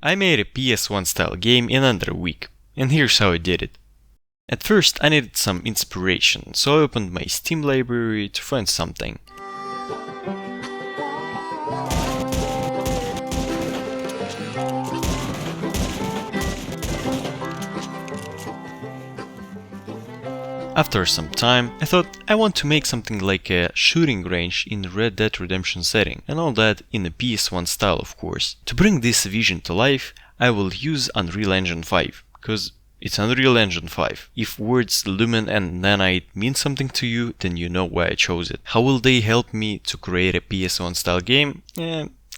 I made a PS1 style game in under a week, and here's how I did it. At first I needed some inspiration, so I opened my Steam library to find something. After some time, I thought I want to make something like a shooting range in Red Dead Redemption setting, and all that in a PS1 style of course. To bring this vision to life, I will use Unreal Engine 5, because it's Unreal Engine 5. If words Lumen and Nanite mean something to you, then you know why I chose it. How will they help me to create a PS1 style game?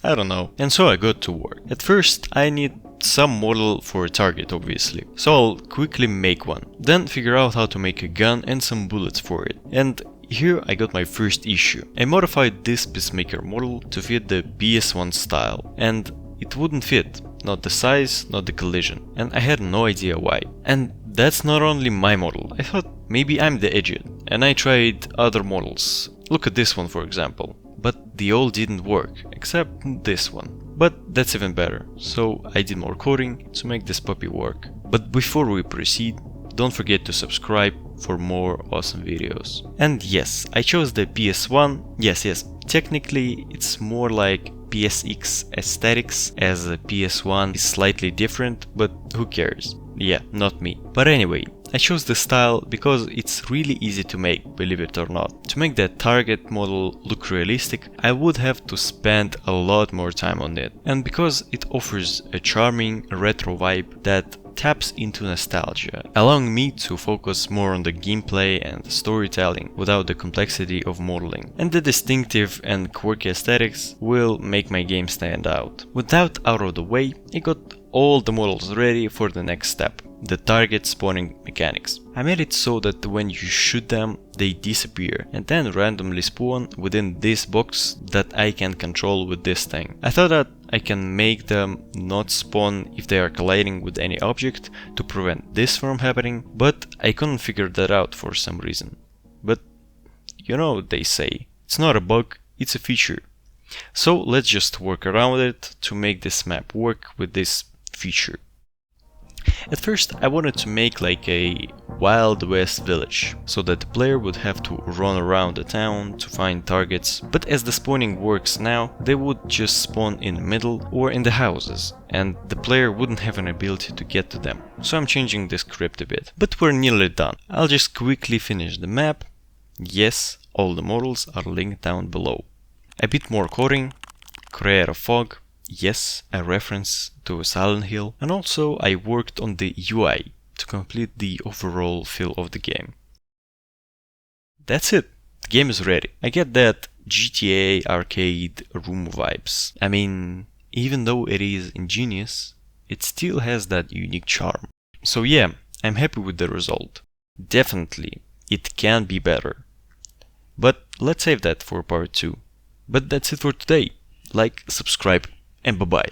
I don't know. And so I got to work. At first I need some model for a target obviously, so I'll quickly make one. Then figure out how to make a gun and some bullets for it. And here I got my first issue. I modified this Peacemaker model to fit the PS1 style, and it wouldn't fit. Not the size, not the collision. And I had no idea why. And that's not only my model. I thought maybe I'm the idiot. And I tried other models. Look at this one for example. But they all didn't work, except this one. But that's even better, so I did more coding to make this puppy work. But before we proceed, don't forget to subscribe for more awesome videos. And yes, I chose the PS1, yes, technically it's more like PSX aesthetics, as the PS1 is slightly different, but who cares? Yeah, not me. But anyway, I chose this style because it's really easy to make, believe it or not. To make that target model look realistic, I would have to spend a lot more time on it. And because it offers a charming retro vibe that taps into nostalgia, allowing me to focus more on the gameplay and storytelling without the complexity of modeling. And the distinctive and quirky aesthetics will make my game stand out. With that out of the way, I got all the models ready for the next step, the target spawning mechanics. I made it so that when you shoot them, they disappear and then randomly spawn within this box that I can control with this thing. I thought that I can make them not spawn if they are colliding with any object to prevent this from happening, but I couldn't figure that out for some reason. But you know what they say, it's not a bug, it's a feature. So let's just work around it to make this map work with this feature. At first I wanted to make like a Wild West village, so that the player would have to run around the town to find targets, but as the spawning works now, they would just spawn in the middle or in the houses, and the player wouldn't have an ability to get to them. So I'm changing the script a bit. But we're nearly done. I'll just quickly finish the map. Yes, all the models are linked down below. A bit more coding, create a fog. Yes, a reference to Silent Hill, and also I worked on the UI to complete the overall feel of the game. That's it, the game is ready. I get that GTA arcade room vibes. I mean, even though it is ingenious, it still has that unique charm. So yeah, I'm happy with the result. Definitely, it can be better. But let's save that for part 2. But that's it for today. Like, subscribe, and bye-bye.